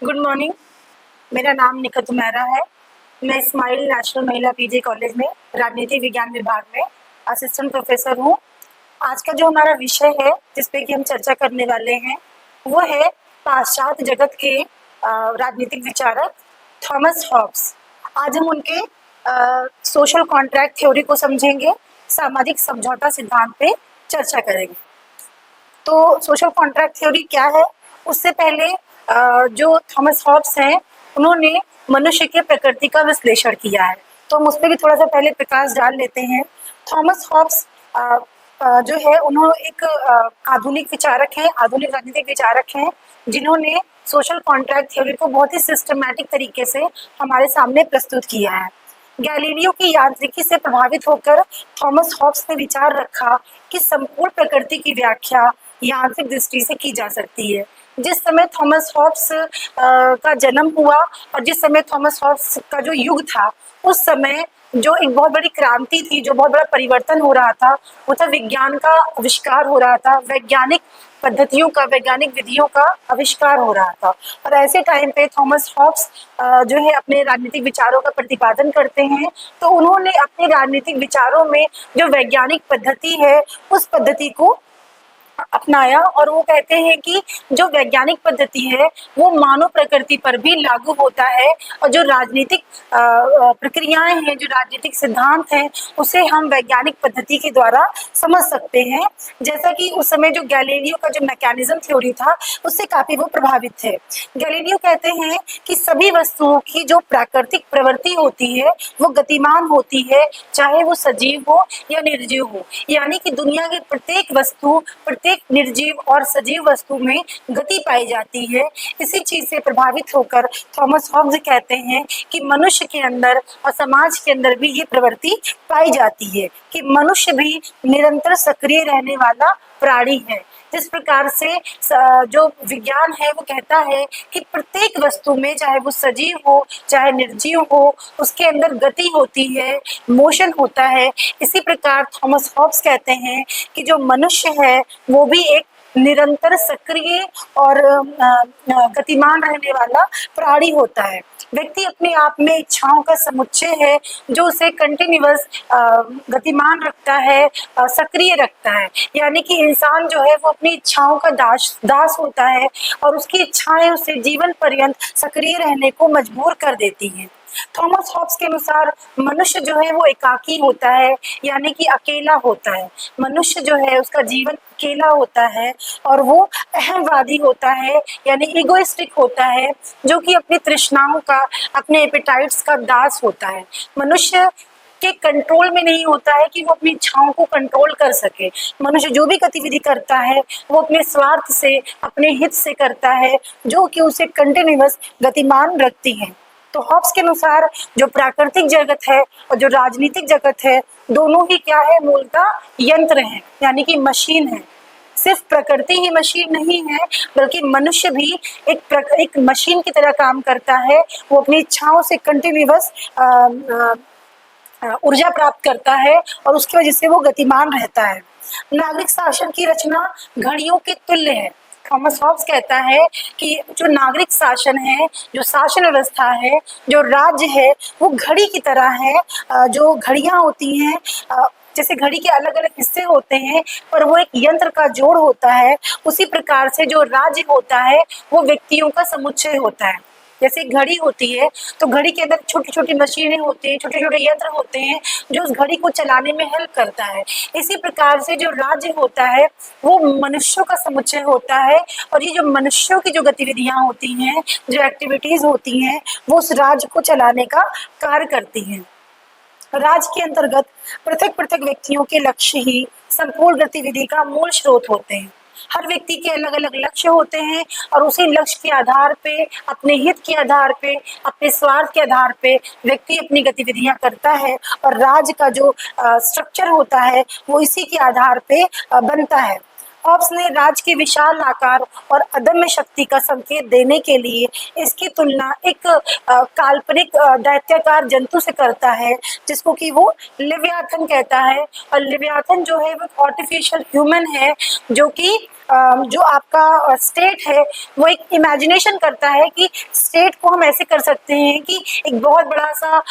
Good morning. मेरा नाम निखत हुमैरा है। मैं स्माइल नेशनल महिला पीजी कॉलेज में राजनीति विज्ञान विभाग में असिस्टेंट प्रोफेसर हूँ। आज का जो हमारा विषय है जिस पे कि हम चर्चा करने वाले हैं वो है पाश्चात्य जगत के राजनीतिक विचारक थॉमस हॉब्स। आज हम उनके सोशल कॉन्ट्रैक्ट थ्योरी को समझेंगे, सामाजिक समझौता सिद्धांत पे चर्चा करेंगे। तो सोशल कॉन्ट्रैक्ट थ्योरी क्या है? उससे पहले जो थॉमस हॉब्स हैं उन्होंने मनुष्य के प्रकृति का विश्लेषण किया है, तो हम उस पर भी थोड़ा सा पहले प्रकाश डाल लेते हैं। थॉमस हॉब्स जो है उन्होंने एक आधुनिक विचारक हैं, आधुनिक राजनीतिक विचारक हैं, जिन्होंने सोशल कॉन्ट्रैक्ट थ्योरी को बहुत ही सिस्टमैटिक तरीके से हमारे सामने प्रस्तुत किया है। गैलीलियो की यांत्रिकी से प्रभावित होकर थॉमस हॉब्स ने विचार रखा कि संपूर्ण प्रकृति की व्याख्या यांत्रिक दृष्टि से की जा सकती है। जिस समय थॉमस हॉब्स का जन्म हुआ और जिस समय थॉमस हॉब्स का जो युग था, उस समय जो एक बहुत बड़ी क्रांति थी, जो बहुत बड़ा परिवर्तन हो रहा था, वो था विज्ञान का आविष्कार हो रहा था, वैज्ञानिक पद्धतियों का, वैज्ञानिक विधियों का आविष्कार हो रहा था। और ऐसे टाइम पे थॉमस हॉब्स जो है अपने राजनीतिक विचारों का प्रतिपादन करते हैं। तो उन्होंने अपने राजनीतिक विचारों में जो वैज्ञानिक पद्धति है उस पद्धति को अपनाया और वो कहते हैं कि जो वैज्ञानिक पद्धति है वो मानव प्रकृति पर भी लागू होता है और जो राजनीतिक प्रक्रियाएं हैं, जो राजनीतिक सिद्धांत हैं, उसे हम वैज्ञानिक पद्धति के द्वारा समझ सकते हैं। जैसा कि उस समय जो गैलीलियो का जो मैकेनिज्म थ्योरी था उससे काफी वो प्रभावित थे। गैलीलियो कहते हैं कि सभी वस्तुओं की जो प्राकृतिक प्रवृत्ति होती है वो गतिमान होती है, चाहे वो सजीव हो या निर्जीव हो। यानी कि दुनिया की प्रत्येक वस्तु, प्रत्येक निर्जीव और सजीव वस्तु में गति पाई जाती है। इसी चीज से प्रभावित होकर थॉमस हॉब्स कहते हैं कि मनुष्य के अंदर और समाज के अंदर भी ये प्रवृत्ति पाई जाती है कि मनुष्य भी निरंतर सक्रिय रहने वाला प्राणी है। जिस प्रकार से जो विज्ञान है वो कहता है कि प्रत्येक वस्तु में, चाहे वो सजीव हो चाहे निर्जीव हो, उसके अंदर गति होती है, मोशन होता है। इसी प्रकार थॉमस हॉब्स कहते हैं कि जो मनुष्य है वो भी एक निरंतर सक्रिय और गतिमान रहने वाला प्राणी होता है। व्यक्ति अपने आप में इच्छाओं का समुच्चय है जो उसे कंटिन्यूअस गतिमान रखता है, सक्रिय रखता है। यानी कि इंसान जो है वो अपनी इच्छाओं का दास होता है और उसकी इच्छाएं उसे जीवन पर्यंत सक्रिय रहने को मजबूर कर देती हैं। थॉमस हॉब्स के अनुसार मनुष्य जो है वो एकाकी होता है, यानी कि अकेला होता है। मनुष्य जो है उसका जीवन अकेला होता है और वो अहमवादी होता है, यानी इगोइस्टिक होता है, जो कि अपनी तृष्णाओं का, अपने एपेटाइट्स का दास होता है। मनुष्य के कंट्रोल में नहीं होता है कि वो अपनी इच्छाओं को कंट्रोल कर सके। मनुष्य जो भी गतिविधि करता है वो अपने स्वार्थ से, अपने हित से करता है, जो कि उसे कंटिन्यूअस गतिमान रखती है। तो हॉब्स के अनुसार जो प्राकृतिक जगत है और जो राजनीतिक जगत है, दोनों ही क्या है? मूलतः यंत्र है, यानी कि मशीन है। सिर्फ प्रकृति ही मशीन नहीं है, बल्कि मनुष्य भी एक मशीन की तरह काम करता है। वो अपनी इच्छाओं से कंटिन्यूअस ऊर्जा प्राप्त करता है और उसकी वजह से वो गतिमान रहता है। नागरिक शासन की रचना घड़ियों के तुल्य है। थॉमस हॉब्स कहता है कि जो नागरिक शासन है, जो शासन व्यवस्था है, जो राज्य है, वो घड़ी की तरह है। जो घड़ियां होती हैं, जैसे घड़ी के अलग अलग हिस्से होते हैं पर वो एक यंत्र का जोड़ होता है, उसी प्रकार से जो राज्य होता है वो व्यक्तियों का समुच्चय होता है। जैसे घड़ी होती है तो घड़ी के अंदर छोटी छोटी मशीनें होती हैं, छोटे छोटे यंत्र होते हैं जो उस घड़ी को चलाने में हेल्प करता है। इसी प्रकार से जो राज्य होता है वो मनुष्यों का समुच्चय होता है और ये जो मनुष्यों की जो गतिविधियां होती हैं, जो एक्टिविटीज होती हैं, वो उस राज्य को चलाने का कार्य करती हैं। राज्य के अंतर्गत पृथक पृथक व्यक्तियों के लक्ष्य ही संपूर्ण गतिविधि का मूल स्रोत होते हैं। हर व्यक्ति के अलग अलग लक्ष्य होते हैं और उसी लक्ष्य के आधार पे, अपने हित के आधार पे, अपने स्वार्थ के आधार पे व्यक्ति अपनी गतिविधियां करता है और राज्य का जो स्ट्रक्चर होता है वो इसी के आधार पे बनता है। हॉब्स ने राज्य के विशाल आकार और अदम्य शक्ति का संकेत देने के लिए इसकी तुलना एक काल्पनिक दैत्याकार जंतु से करता है, जिसको कि वो लिव्याथन कहता है। और लिव्याथन जो है वो आर्टिफिशियल ह्यूमन है, जो कि जो आपका स्टेट है वो एक इमेजिनेशन करता है कि स्टेट को हम ऐसे कर सकते हैं कि एक बहुत बड़ा सा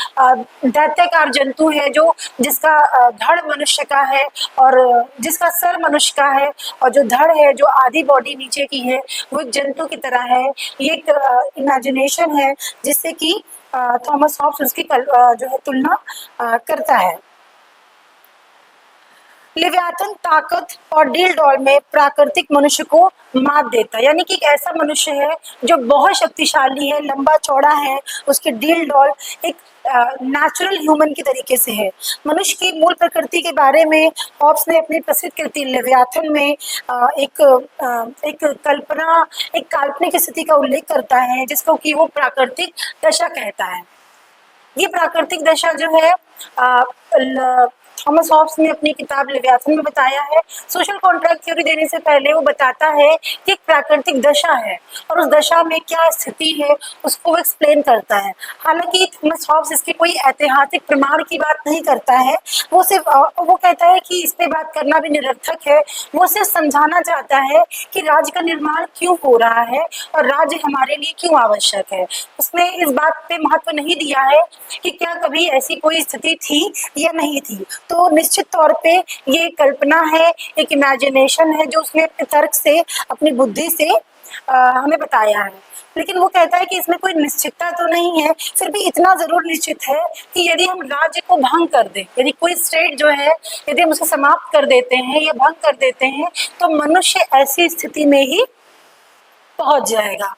दैत्याकार जंतु है जो जिसका धड़ मनुष्य का है और जिसका सर मनुष्य का है और जो धड़ है जो आधी बॉडी नीचे की है वो एक जंतु की तरह है। ये एक इमेजिनेशन है जिससे कि थॉमस हॉब्स उसकी जो है तुलना करता है। लिव्यातन ताकत और डील डॉल में प्राकृतिक मनुष्य को मात देता है, यानी कि एक ऐसा मनुष्य है जो बहुत शक्तिशाली है, लंबा चौड़ा है, उसकी डील डॉल एक नेचुरल ह्यूमन की तरीके से है। मनुष्य की मूल प्रकृति के बारे में हॉब्स ने अपनी प्रसिद्ध कृति लेवियाथन में एक काल्पनिक स्थिति का उल्लेख करता है जिसको कि वो प्राकृतिक दशा कहता है। ये प्राकृतिक दशा जो है थॉमस हॉब्स ने अपनी किताब लेवियाथन में बताया है। सोशल कॉन्ट्रैक्ट थ्योरी देने से पहले वो बताता है कि एक प्राकृतिक दशा है और उस दशा में क्या स्थिति है उसको वो एक्सप्लेन करता है। हालांकि थॉमस हॉब्स इसके कोई ऐतिहासिक प्रमाण की बात नहीं करता है, वो सिर्फ वो कहता है कि इस पे बात करना भी निरर्थक है। वो सिर्फ समझाना चाहता है कि राज्य का निर्माण क्यों हो रहा है और राज्य हमारे लिए क्यों आवश्यक है। उसने इस बात पे महत्व नहीं दिया है कि क्या कभी ऐसी कोई स्थिति थी या नहीं थी। तो निश्चित तौर पे ये कल्पना है, एक इमेजिनेशन है जो उसने अपने तर्क से, अपनी बुद्धि से हमें बताया है। लेकिन वो कहता है कि इसमें कोई निश्चितता तो नहीं है, फिर भी इतना जरूर निश्चित है कि यदि हम राज्य को भंग कर दें, यदि कोई स्टेट जो है यदि हम उसे समाप्त कर देते हैं या भंग कर देते हैं तो मनुष्य ऐसी स्थिति में ही पहुंच जाएगा।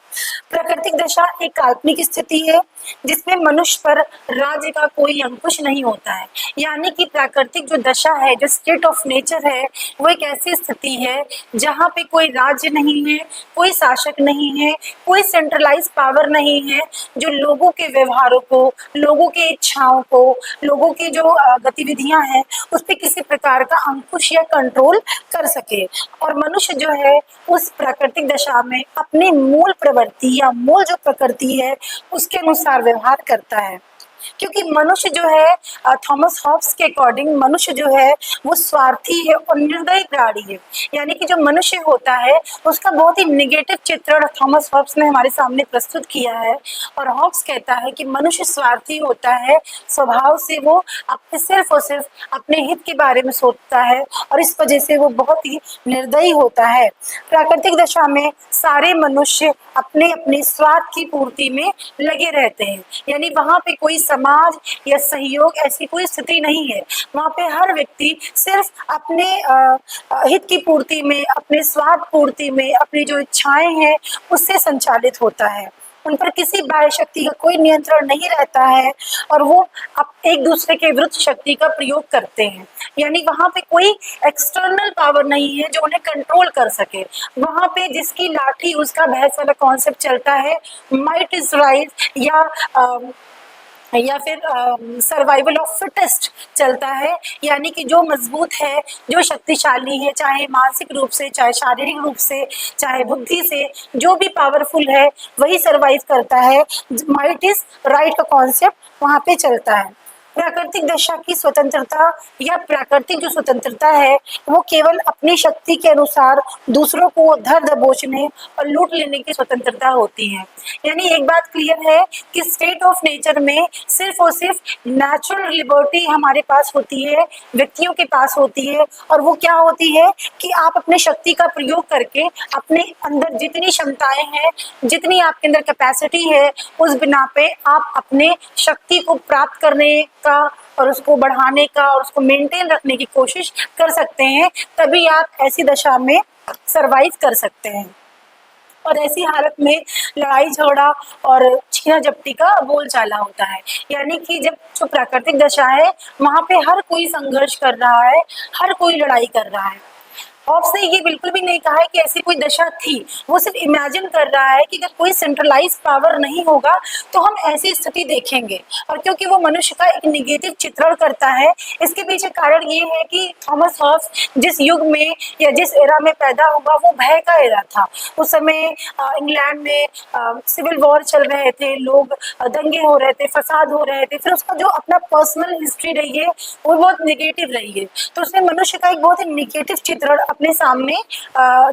प्राकृतिक दशा एक काल्पनिक स्थिति है जिसमें मनुष्य पर राज्य का कोई अंकुश नहीं होता है, यानी कि प्राकृतिक जो दशा है, जो स्टेट ऑफ नेचर है, वो एक ऐसी स्थिति है जहाँ पे कोई राज्य नहीं है, कोई शासक नहीं है, कोई सेंट्रलाइज पावर नहीं है जो लोगों के व्यवहारों को, लोगों के इच्छाओं को, लोगों की जो गतिविधियां हैं उस पर किसी प्रकार का अंकुश या कंट्रोल कर सके। और मनुष्य जो है उस प्राकृतिक दशा में अपनी मूल प्रवृत्ति या मूल जो प्रकृति है उसके अनुसार व्यवहार करता है। क्योंकि मनुष्य जो है थॉमस हॉब्स के अकॉर्डिंग मनुष्य जो है वो स्वार्थी है और निर्दयी प्राणी है, यानी कि जो मनुष्य होता है उसका बहुत ही निगेटिव चित्रण थॉमस हॉब्स ने हमारे सामने प्रस्तुत किया है। और हॉब्स कहता है कि मनुष्य स्वार्थी होता है, स्वभाव से वो अपने सिर्फ और सिर्फ अपने हित के बारे में सोचता है और इस वजह से वो बहुत ही निर्दयी होता है। प्राकृतिक दशा में सारे मनुष्य अपने अपने स्वार्थ की पूर्ति में लगे रहते हैं, यानी वहां पे कोई समाज या सहयोग ऐसी कोई स्थिति नहीं है। वहां पे हर व्यक्ति सिर्फ अपने हित की पूर्ति में, अपने स्वार्थ पूर्ति में, अपनी जो इच्छाएं हैं उससे संचालित होता है। उन पर किसी बाह्य शक्ति का कोई नियंत्रण नहीं रहता है और वो एक दूसरे के विरुद्ध शक्ति का प्रयोग करते हैं, यानी वहां पे कोई एक्सटर्नल पावर नहीं है जो उन्हें कंट्रोल कर सके। वहां पे जिसकी लाठी उसका भैंस वाला कॉन्सेप्ट चलता है, माइट इज राइट या फिर सर्वाइवल ऑफ फिटेस्ट चलता है, यानी कि जो मजबूत है, जो शक्तिशाली है, चाहे मानसिक रूप से, चाहे शारीरिक रूप से, चाहे बुद्धि से, जो भी पावरफुल है वही सर्वाइव करता है। माइट इज राइट का कॉन्सेप्ट वहां पे चलता है। प्राकृतिक दशा की स्वतंत्रता या प्राकृतिक जो स्वतंत्रता है वो केवल अपनी शक्ति के अनुसार दूसरों को धर दबोचने और लूट लेने की स्वतंत्रता होती है। यानी एक बात क्लियर है कि स्टेट ऑफ नेचर में सिर्फ और सिर्फ नेचुरल लिबर्टी हमारे पास होती है, व्यक्तियों के पास होती है, और वो क्या होती है कि आप अपने शक्ति का प्रयोग करके अपने अंदर जितनी क्षमताएं हैं, जितनी आपके अंदर कैपेसिटी है, उस बिना पे आप अपने शक्ति को प्राप्त करने का और उसको बढ़ाने का और उसको मेंटेन रखने की कोशिश कर सकते हैं। तभी आप ऐसी दशा में सरवाइव कर सकते हैं। और ऐसी हालत में लड़ाई झगड़ा और छीना झपटी का बोलचाला होता है, यानी कि जब जो प्राकृतिक दशा है वहां पे हर कोई संघर्ष कर रहा है, हर कोई लड़ाई कर रहा है। हॉब्स ने ये बिल्कुल भी नहीं कहा है कि ऐसी कोई दशा थी, वो सिर्फ इमेजिन कर रहा है कि अगर कोई सेंट्रलाइज पावर नहीं होगा तो हम ऐसी स्थिति देखेंगे। और क्योंकि वो मनुष्य का एक निगेटिव चित्रण करता है, इसके पीछे कारण ये है कि थॉमस हॉब्स जिस युग में या जिस एरा में पैदा हुआ वो भय का एरा था। उस समय इंग्लैंड में सिविल वॉर चल रहे थे, लोग दंगे हो रहे थे, फसाद हो रहे थे, फिर उसका जो अपना पर्सनल हिस्ट्री रही है वो बहुत निगेटिव रही है। तो उसने मनुष्य का एक बहुत ही निगेटिव चित्रण अपने सामने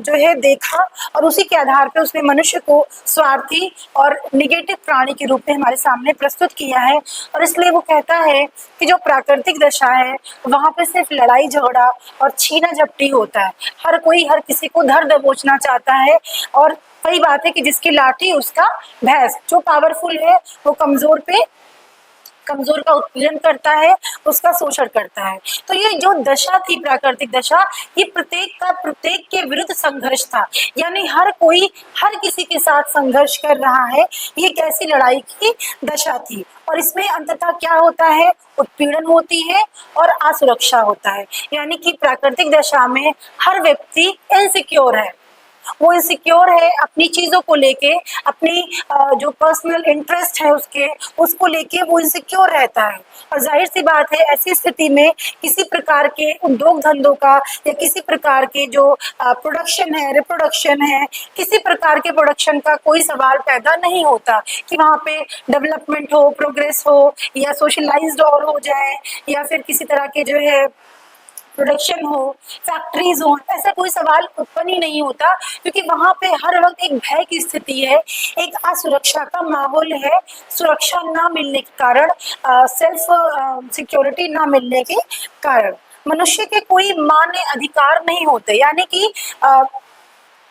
जो है देखा और उसी के आधार पे उसने मनुष्य को स्वार्थी और निगेटिव प्राणी के रूप में हमारे सामने प्रस्तुत किया है। और इसलिए वो कहता है कि जो प्राकृतिक दशा है वहाँ पे सिर्फ लड़ाई झगड़ा और छीना झपटी होता है। हर कोई हर किसी को धर दबोचना चाहता है और वही बात है कि जिसकी लाठी उसका भैंस। जो पावरफुल है वो कमजोर का उत्पीड़न करता है, उसका शोषण करता है। तो ये जो दशा थी प्राकृतिक दशा, ये प्रत्येक के विरुद्ध संघर्ष था। यानी हर कोई हर किसी के साथ संघर्ष कर रहा है। ये एक ऐसी लड़ाई की दशा थी और इसमें अंततः क्या होता है, उत्पीड़न होती है और असुरक्षा होता है। यानी कि प्राकृतिक दशा में हर व्यक्ति इनसिक्योर है, वो इनसिक्योर है अपनी चीजों को लेके, अपनी जो पर्सनल इंटरेस्ट है उसको लेके वो इनसिक्योर रहता है। और जाहिर सी बात है ऐसी स्थिति में किसी प्रकार के उद्योग धंधों का या किसी प्रकार के जो प्रोडक्शन है, रिप्रोडक्शन है, किसी प्रकार के प्रोडक्शन का कोई सवाल पैदा नहीं होता कि वहाँ पे डेवलपमेंट हो, प्रोग्रेस हो या सोशलाइज्ड और हो जाए या फिर किसी तरह के जो है प्रोडक्शन हो, फैक्ट्रीज हो, ऐसा कोई सवाल उत्पन्न ही नहीं होता क्योंकि वहां पे हर वक्त एक भय की स्थिति है, एक असुरक्षा का माहौल है। सुरक्षा ना मिलने के कारण, सेल्फ सिक्योरिटी ना मिलने के कारण मनुष्य के कोई मान्य अधिकार नहीं होते। यानी कि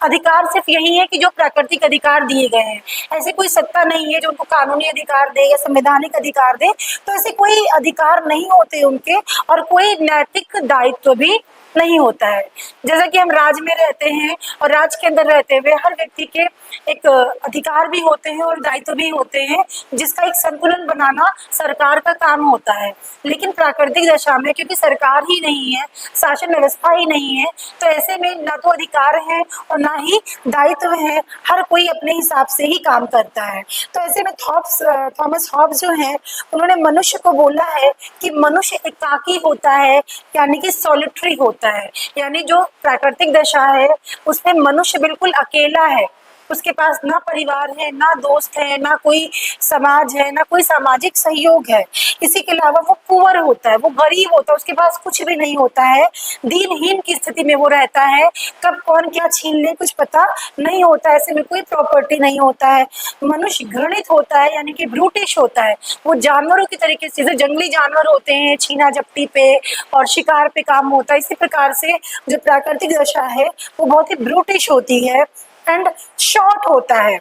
अधिकार सिर्फ यही है कि जो प्राकृतिक अधिकार दिए गए हैं। ऐसे कोई सत्ता नहीं है जो उनको कानूनी अधिकार दे या संवैधानिक अधिकार दे। तो ऐसे कोई अधिकार नहीं होते उनके और कोई नैतिक दायित्व भी नहीं होता है। जैसा कि हम राज्य में रहते हैं और राज्य के अंदर रहते हुए हर व्यक्ति के एक अधिकार भी होते हैं और दायित्व भी होते हैं, जिसका एक संतुलन बनाना सरकार का काम होता है। लेकिन प्राकृतिक दशा में क्योंकि सरकार ही नहीं है, शासन व्यवस्था ही नहीं है, तो ऐसे में ना तो अधिकार है और ना ही दायित्व है। हर कोई अपने हिसाब से ही काम करता है। तो ऐसे में थॉमस हॉब्स जो है उन्होंने मनुष्य को बोला है कि मनुष्य एकाकी होता है, यानी कि सॉलिटरी होता है। यानी जो प्राकृतिक दशा है उसमें मनुष्य बिल्कुल अकेला है, उसके पास ना परिवार है, ना दोस्त है, ना कोई समाज है, ना कोई सामाजिक सहयोग है। इसी के अलावा वो पुअर होता है, वो गरीब होता है, उसके पास कुछ भी नहीं होता है, दीनहीन की स्थिति में वो रहता है। कब कौन क्या छीन ले कुछ पता नहीं होता है, ऐसे में कोई प्रॉपर्टी नहीं होता है। मनुष्य घृणित होता है, यानी कि ब्रूटिश होता है। वो जानवरों की तरीके से, जैसे जंगली जानवर होते हैं, छीना झपटी पे और शिकार पे काम होता है, इसी प्रकार से जो प्राकृतिक दशा है वो बहुत ही ब्रूटिश होती है एंड शॉर्ट होता है।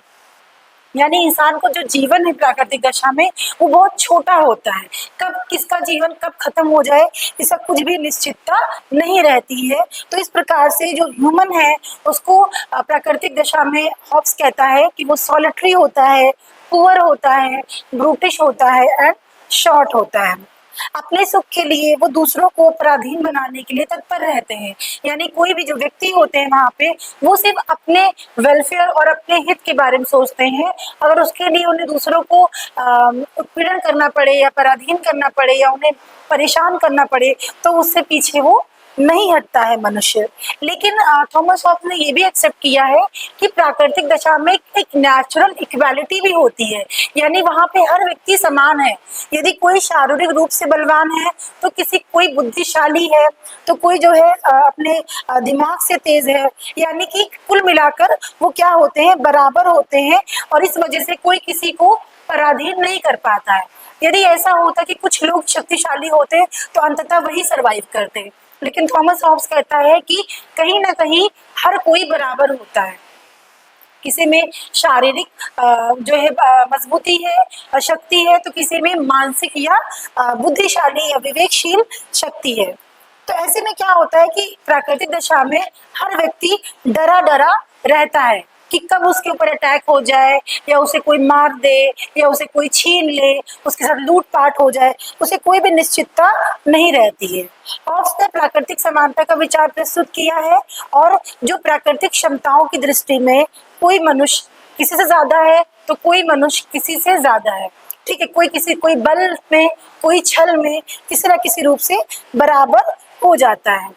यानी इंसान को जो जीवन है प्राकृतिक दशा में वो बहुत छोटा होता है। कब किसका जीवन कब खत्म हो जाए इसका कुछ भी निश्चितता नहीं रहती है। तो इस प्रकार से जो ह्यूमन है उसको प्राकृतिक दशा में हॉब्स कहता है कि वो सॉलिटरी होता है, पुअर होता है, ब्रूटिश होता है एंड शॉर्ट होता है। अपने सुख के लिए वो दूसरों को पराधीन बनाने के लिए तत्पर रहते हैं। यानी कोई भी जो व्यक्ति होते हैं वहाँ पे वो सिर्फ अपने वेलफेयर और अपने हित के बारे में सोचते हैं। अगर उसके लिए उन्हें दूसरों को उत्पीड़न करना पड़े या पराधीन करना पड़े या उन्हें परेशान करना पड़े तो उससे पीछे वो नहीं हटता है मनुष्य। लेकिन थॉमस हॉब्स ने ये भी एक्सेप्ट किया है कि प्राकृतिक दशा में एक नेचुरल इक्वालिटी भी होती है। यानी वहाँ पे हर व्यक्ति समान है। यदि कोई शारीरिक रूप से बलवान है तो कोई बुद्धिशाली है तो कोई जो है अपने दिमाग से तेज है। यानी कि कुल मिलाकर वो क्या होते हैं, बराबर होते हैं और इस वजह से कोई किसी को पराधीन नहीं कर पाता है। यदि ऐसा होता कि कुछ लोग शक्तिशाली होते तो अंततः वही सरवाइव करते। लेकिन थॉमस हॉब्स कहता है कि कहीं ना कहीं हर कोई बराबर होता है। किसी में शारीरिक जो है मजबूती है, शक्ति है, तो किसी में मानसिक या बुद्धिशाली या विवेकशील शक्ति है। तो ऐसे में क्या होता है कि प्राकृतिक दशा में हर व्यक्ति डरा डरा रहता है कि कब उसके ऊपर अटैक हो जाए या उसे कोई मार दे या उसे कोई छीन ले, उसके साथ लूटपाट हो जाए, उसे कोई भी निश्चितता नहीं रहती है। हॉब्स ने प्राकृतिक समानता का विचार प्रस्तुत किया है और जो प्राकृतिक क्षमताओं की दृष्टि में कोई मनुष्य किसी से ज्यादा है तो कोई मनुष्य किसी से ज्यादा है। ठीक है, कोई बल में, कोई छल में, किसी न किसी रूप से बराबर हो जाता है।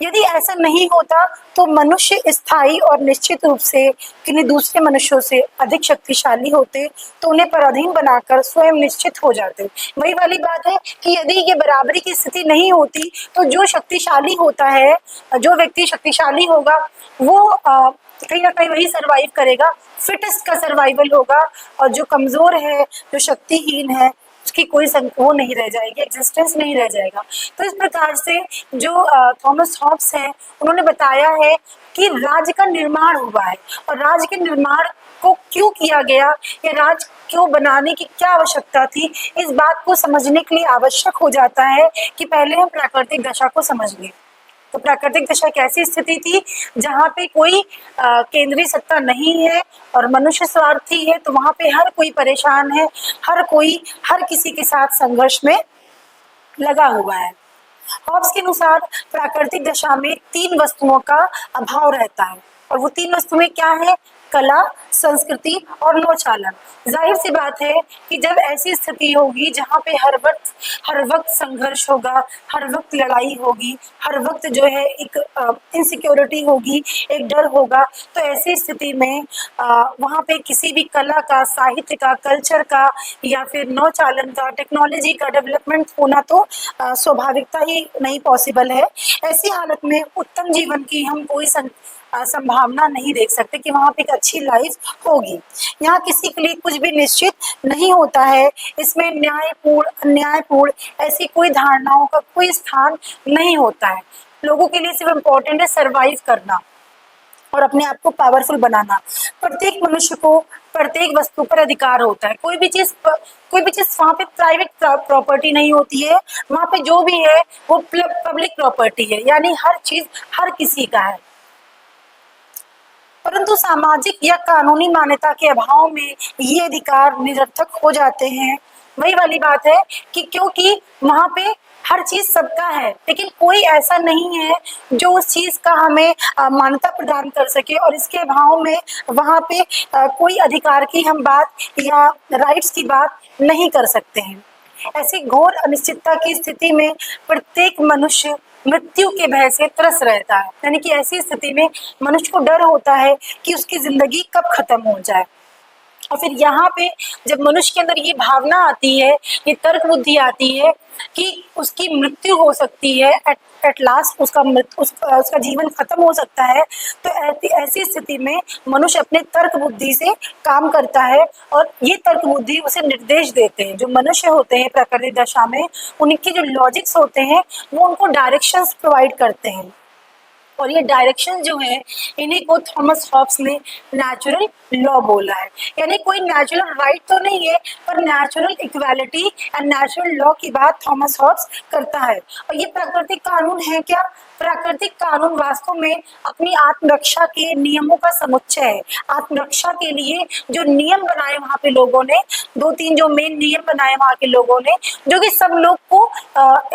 यदि ऐसा नहीं होता तो मनुष्य स्थायी और निश्चित रूप से किन्हीं दूसरे मनुष्यों से अधिक शक्तिशाली होते, तो उन्हें पराधीन बनाकर स्वयं निश्चित हो जाते। वही वाली बात है कि यदि ये बराबरी की स्थिति नहीं होती तो जो शक्तिशाली होता है, जो व्यक्ति शक्तिशाली होगा वो कहीं ना कहीं वही सरवाइव करेगा, फिटेस्ट का सर्वाइवल होगा, और जो कमजोर है, जो शक्तिहीन है, उसकी कोई वो नहीं रह जाएगी, एग्जिस्टेंस नहीं रह जाएगा। तो इस प्रकार से जो थॉमस हॉब्स है उन्होंने बताया है कि राज्य का निर्माण हुआ है, और राज्य के निर्माण को क्यों किया गया, या राज्य क्यों बनाने की क्या आवश्यकता थी, इस बात को समझने के लिए आवश्यक हो जाता है कि पहले हम प्राकृतिक दशा को समझ लें। तो प्राकृतिक दशा एक ऐसी स्थिति थी जहाँ पे कोई केंद्रीय सत्ता नहीं है और मनुष्य स्वार्थी है, तो वहां पे हर कोई परेशान है, हर कोई हर किसी के साथ संघर्ष में लगा हुआ है। हॉब्स के अनुसार प्राकृतिक दशा में 3 वस्तुओं का अभाव रहता है, और वो 3 वस्तुएं क्या है? कला, संस्कृति और नौचालन। जाहिर सी बात है कि जब ऐसी स्थिति होगी जहाँ पे हर वक्त संघर्ष होगा, हर वक्त लड़ाई होगी, हर वक्त जो है एक इनसिक्योरिटी होगी, एक डर होगा, तो ऐसी स्थिति में वहाँ पे किसी भी कला का, साहित्य का, कल्चर का या फिर नौचालन का, टेक्नोलॉजी का डेवलपमेंट होना तो स्वाभाविकता ही नहीं पॉसिबल है। ऐसी हालत में उत्तम जीवन की हम कोई संभावना नहीं देख सकते कि वहाँ पे एक अच्छी लाइफ होगी। यहाँ किसी के लिए कुछ भी निश्चित नहीं होता है, इसमें न्यायपूर्ण अन्यायपूर्ण ऐसी कोई धारणाओं का कोई स्थान नहीं होता है। लोगों के लिए सिर्फ इम्पोर्टेंट है सर्वाइव करना और अपने आप को पावरफुल बनाना। प्रत्येक मनुष्य को प्रत्येक वस्तु पर अधिकार होता है। कोई भी चीज वहाँ पे प्राइवेट प्रॉपर्टी नहीं होती है, वहाँ पे जो भी है वो पब्लिक प्रॉपर्टी है, यानी हर चीज हर किसी का है। परंतु सामाजिक या कानूनी मान्यता के अभाव में ये अधिकार निरर्थक हो जाते हैं। वही वाली बात है कि क्योंकि वहां पे हर चीज सबका है, लेकिन कोई ऐसा नहीं है जो उस चीज का हमें मान्यता प्रदान कर सके, और इसके अभाव में वहां पे कोई अधिकार की हम बात या राइट्स की बात नहीं कर सकते हैं। ऐसी घोर अनिश्चितता की स्थिति में प्रत्येक मनुष्य मृत्यु के भय से त्रस्त रहता है, यानी कि ऐसी स्थिति में मनुष्य को डर होता है कि उसकी जिंदगी कब खत्म हो जाए। और फिर यहाँ पे जब मनुष्य के अंदर ये भावना आती है, ये तर्क बुद्धि आती है कि उसकी मृत्यु हो सकती है, एट लास्ट उसका जीवन खत्म हो सकता है, तो ऐसी स्थिति में मनुष्य अपने तर्क बुद्धि से काम करता है, और ये तर्क बुद्धि उसे निर्देश देते हैं। जो मनुष्य होते हैं प्राकृतिक दशा में, उनके जो लॉजिक्स होते हैं वो उनको डायरेक्शंस प्रोवाइड करते हैं, और ये डायरेक्शन जो है इन्हीं को थॉमस हॉब्स ने नेचुरल लॉ बोला है। यानी कोई नेचुरल राइट तो नहीं है, पर natural equality and natural law की बात थॉमस हॉब्स करता है। और ये प्राकृतिक कानून है क्या? प्राकृतिक कानून वास्तव में अपनी आत्मरक्षा के नियमों का समुच्चय है। आत्मरक्षा के लिए जो नियम बनाए वहाँ पे लोगों ने, 2-3 जो मेन नियम बनाए वहाँ के लोगों ने, जो कि सब लोग को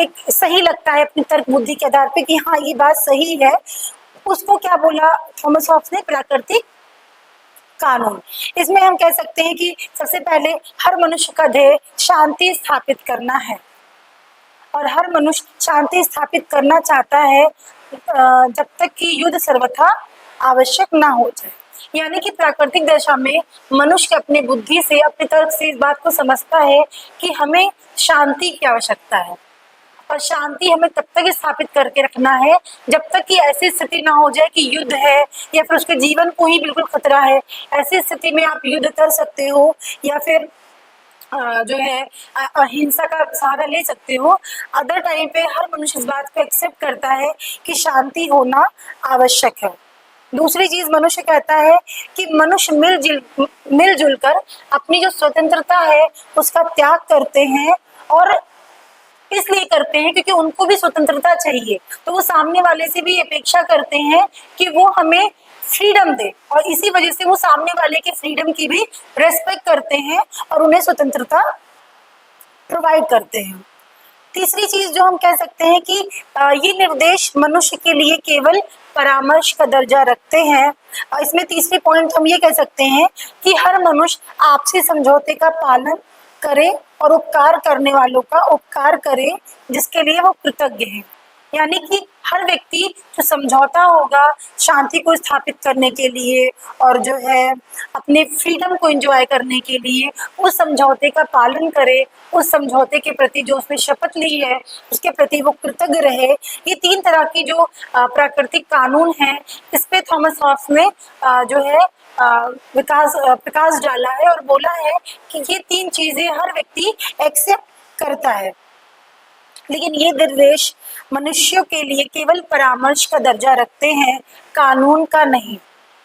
एक सही लगता है अपनी तर्क बुद्धि के आधार पे कि हाँ ये बात सही है, उसको क्या बोला थॉमस हॉब्स ने? प्राकृतिक कानून। इसमें हम कह सकते हैं कि सबसे पहले हर मनुष्य का ध्येय शांति स्थापित करना है, और हर मनुष्य शांति स्थापित करना चाहता है जब तक कि युद्ध सर्वथा आवश्यक ना हो जाए। यानी कि प्राकृतिक दशा में मनुष्य अपने बुद्धि से, अपने तर्क से इस बात को समझता है कि हमें शांति की आवश्यकता है, और शांति हमें तब तक स्थापित करके रखना है जब तक कि ऐसी स्थिति ना हो जाए कि युद्ध है या फिर उसके जीवन को ही बिल्कुल खतरा है। ऐसी स्थिति में आप युद्ध कर सकते हो या फिर जो है अहिंसा का सहारा ले सकते हो। अदर टाइम पे हर मनुष्य इस बात को एक्सेप्ट करता है कि शांति होना आवश्यक है। दूसरी चीज मनुष्य कहता है कि मनुष्य मिलजुल कर अपनी जो स्वतंत्रता है उसका त्याग करते हैं, और इसलिए करते हैं क्योंकि उनको भी स्वतंत्रता चाहिए, तो वो सामने वाले से भी अपेक्षा करते हैं कि वो हमें फ्रीडम दे, और इसी वजह से वो सामने वाले के फ्रीडम की भी रेस्पेक्ट करते हैं और उन्हें स्वतंत्रता प्रोवाइड करते हैं। तीसरी चीज जो हम कह सकते हैं कि ये निर्देश मनुष्य के लिए केवल परामर्श का दर्जा रखते हैं। इसमें तीसरी पॉइंट हम ये कह सकते हैं कि हर मनुष्य आपसी समझौते का पालन करे और उपकार करने वालों का उपकार करे जिसके लिए वो कृतज्ञ है। यानी कि हर व्यक्ति जो समझौता होगा शांति को स्थापित करने के लिए और जो है अपने फ्रीडम को एंजॉय करने के लिए उस समझौते का पालन करे, उस समझौते के प्रति जो उसने शपथ ली है उसके प्रति वो कृतज्ञ रहे। ये 3 तरह की जो प्राकृतिक कानून हैं, इस पे थॉमस हॉब्स ने जो है प्रकाश डाला है और बोला है कि ये 3 चीजें हर व्यक्ति एक्सेप्ट करता है, लेकिन ये निर्देश मनुष्यों के लिए केवल परामर्श का दर्जा रखते हैं, कानून का नहीं।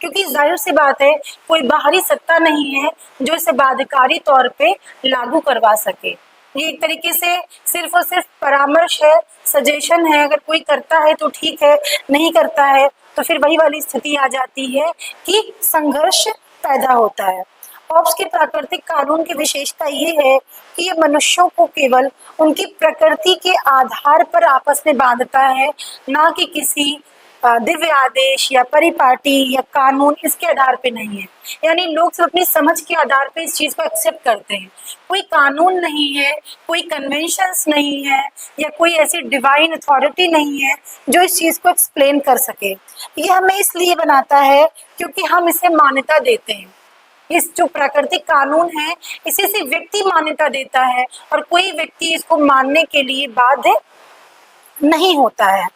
क्योंकि जाहिर सी बात है, कोई बाहरी सत्ता नहीं है जो इसे बाध्यकारी तौर पे लागू करवा सके। ये एक तरीके से सिर्फ और सिर्फ परामर्श है, सजेशन है। अगर कोई करता है तो ठीक है, नहीं करता है तो फिर वही वाली स्थिति आ जाती है कि संघर्ष पैदा होता है। हॉब्स के प्राकृतिक कानून की विशेषता ये है कि ये मनुष्यों को केवल उनकी प्रकृति के आधार पर आपस में बांधता है, ना कि किसी दिव्य आदेश या परिपाटी या कानून इसके आधार पे नहीं है। यानी लोग सिर्फ अपनी समझ के आधार पे इस चीज को एक्सेप्ट करते हैं। कोई कानून नहीं है, कोई कन्वेंशंस नहीं है या कोई ऐसी डिवाइन अथॉरिटी नहीं है जो इस चीज को एक्सप्लेन कर सके। ये हमें इसलिए बनाता है क्योंकि हम इसे मान्यता देते हैं। इस जो प्राकृतिक कानून है इसे सिर्फ व्यक्ति मान्यता देता है और कोई व्यक्ति इसको मानने के लिए बाध्य नहीं होता है।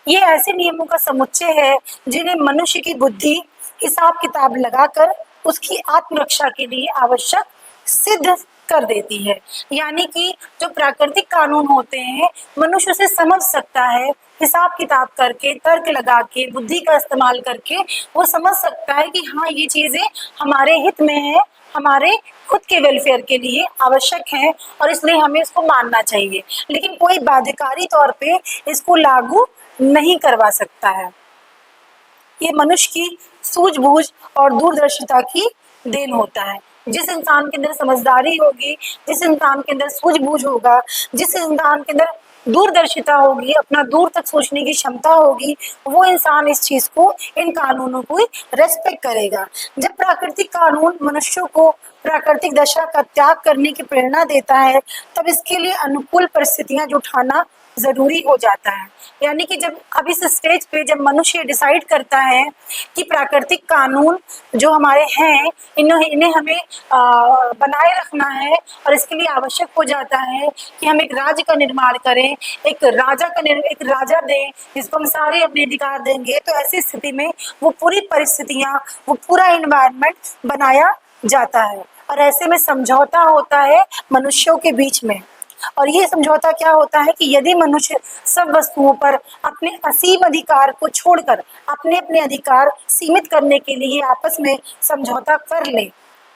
ये ऐसे नियमों का समुच्चय है जिन्हें मनुष्य की बुद्धि हिसाब किताब लगाकर उसकी आत्मरक्षा के लिए आवश्यक सिद्ध कर देती है। यानी कि जो प्राकृतिक कानून होते हैं मनुष्य उसे समझ सकता है, हिसाब किताब करके, तर्क लगा के, बुद्धि का इस्तेमाल करके वो समझ सकता है कि हाँ ये चीजें हमारे हित में है, हमारे खुद के वेलफेयर के लिए आवश्यक है और इसलिए हमें इसको मानना चाहिए। लेकिन कोई बाध्यकारी तौर पे इसको लागू नहीं करवा सकता है। ये मनुष्य की सूझबूझ और दूरदर्शिता की देन होता है। जिस इंसान के अंदर समझदारी होगी, जिस इंसान के अंदर सूझबूझ होगा, जिस इंसान के अंदर दूरदर्शिता होगी, अपना दूर तक सोचने की क्षमता होगी, वो इंसान इस चीज को, इन कानूनों को रेस्पेक्ट करेगा। जब प्राकृतिक कानून मनुष्यों को प्राकृतिक दशा का त्याग करने की प्रेरणा देता है तब इसके लिए अनुकूल परिस्थितियां जुटाना जरूरी हो जाता है। यानी कि जब अब इस स्टेज पे जब मनुष्य डिसाइड करता है कि प्राकृतिक कानून जो हमारे हैं इन्हें हमें बनाए रखना है और इसके लिए आवश्यक हो जाता है कि हम एक राज्य का निर्माण करें, एक राजा दें जिसको हम सारे अपने अधिकार देंगे, तो ऐसी स्थिति में वो पूरी परिस्थितियां, वो पूरा इन्वायरमेंट बनाया जाता है और ऐसे में समझौता होता है मनुष्यों के बीच में। और ये समझौता क्या होता है कि यदि मनुष्य सब वस्तुओं पर अपने असीम अधिकार को छोड़कर अपने अपने अधिकार सीमित करने के लिए आपस में समझौता कर ले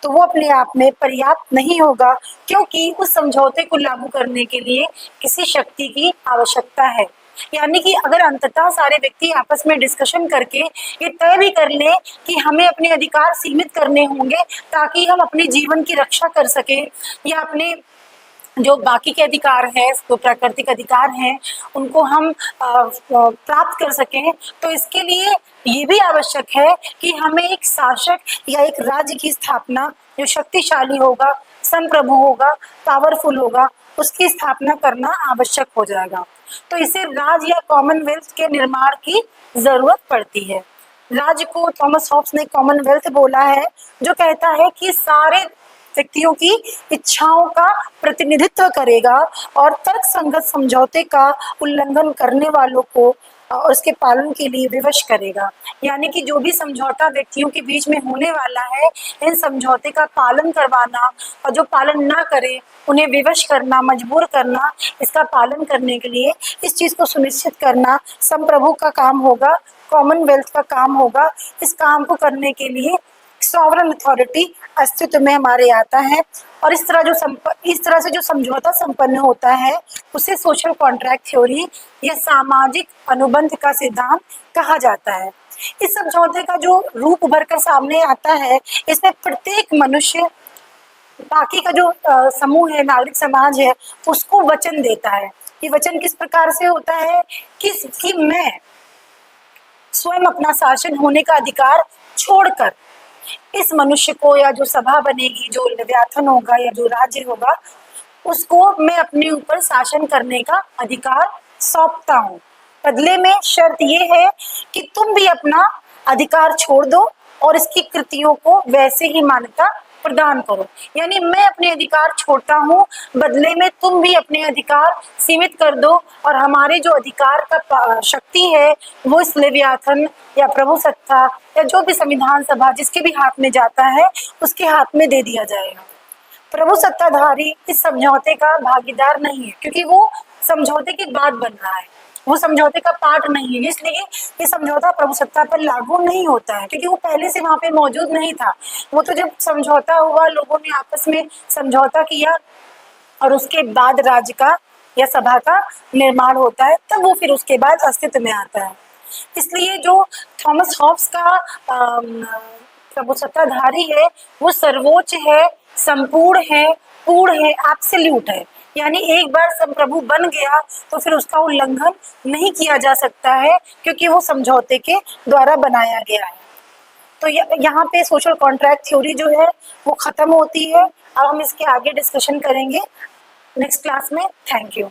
तो वो अपने आप में पर्याप्त नहीं होगा, क्योंकि उस समझौते को लागू करने के लिए किसी शक्ति की आवश्यकता है। यानी कि अगर अंततः सारे व्यक्ति आपस में डिस्कशन करके ये तय भी कर लें कि हमें अपने अधिकार सीमित करने होंगे ताकि हम अपने जीवन की रक्षा कर सकें या अपने जो बाकी के अधिकार हैं, जो प्राकृतिक अधिकार हैं, उनको हम प्राप्त कर सकें, तो इसके लिए ये भी आवश्यक है कि हमें एक शासक या एक राज्य की स्थापना जो शक्तिशाली होगा, संप्रभु होगा, पावरफुल होगा, उसकी स्थापना करना आवश्यक हो जाएगा। तो इसे राज्य या कॉमनवेल्थ के निर्माण की जरूरत पड़ती है। राज्य को थॉमस हॉब्स ने कॉमनवेल्थ बोला है, जो कहता है कि सारे व्यक्तियों की इच्छाओं का प्रतिनिधित्व करेगा और तर्क संगत समझौते का उल्लंघन करने वालों को और उसके पालन के लिए विवश करेगा। यानी कि जो भी समझौता व्यक्तियों के बीच में होने वाला है, इन समझौते का पालन करवाना और जो पालन ना करे उन्हें विवश करना, मजबूर करना, इसका पालन करने के लिए इस चीज को सुनिश्चित करना संप्रभु का काम होगा, कॉमनवेल्थ का काम होगा। इस काम को करने के लिए सॉवरन अथॉरिटी अस्तित्व में हमारे आता है और इस तरह से जो समझौता संपन्न होता है उसे सोशल कॉन्ट्रैक्ट थ्योरी या सामाजिक अनुबंध का सिद्धांत कहा जाता है। इस समझौते का जो रूप उभर कर सामने आता है, इसमें प्रत्येक मनुष्य बाकी का जो समूह है, नागरिक समाज है, उसको वचन देता है। ये वचन किस प्रकार से होता है कि मैं स्वयं अपना शासन होने का अधिकार छोड़कर इस मनुष्य को, या जो सभा बनेगी, जो लेवियाथन होगा या जो राज्य होगा, उसको मैं अपने ऊपर शासन करने का अधिकार सौंपता हूँ। बदले में शर्त ये है कि तुम भी अपना अधिकार छोड़ दो और इसकी कृतियों को वैसे ही मान्यता प्रदान करो। यानी मैं अपने अधिकार छोड़ता हूँ, बदले में तुम भी अपने अधिकार सीमित कर दो और हमारे जो अधिकार का शक्ति है वो इस लेवियाथन या प्रभु सत्ता या जो भी संविधान सभा जिसके भी हाथ में जाता है उसके हाथ में दे दिया जाएगा। प्रभु सत्ताधारी इस समझौते का भागीदार नहीं है, क्योंकि वो समझौते की बात बन रहा है, वो समझौते का पार्ट नहीं है, इसलिए ये समझौता प्रभु सत्ता पर लागू नहीं होता है, क्योंकि वो पहले से वहां पे मौजूद नहीं था। वो तो जब समझौता हुआ, लोगों ने आपस में समझौता किया और उसके बाद राज्य का या सभा का निर्माण होता है, तब वो फिर उसके बाद अस्तित्व में आता है। इसलिए जो थॉमस हॉब्स का प्रभु सत्ताधारी है वो सर्वोच्च है, संपूर्ण है, पूर्ण है, एब्सोल्यूट है। यानी एक बार संप्रभु बन गया तो फिर उसका उल्लंघन नहीं किया जा सकता है, क्योंकि वो समझौते के द्वारा बनाया गया है। तो यहाँ पे सोशल कॉन्ट्रैक्ट थ्योरी जो है वो खत्म होती है। अब हम इसके आगे डिस्कशन करेंगे नेक्स्ट क्लास में। Thank you.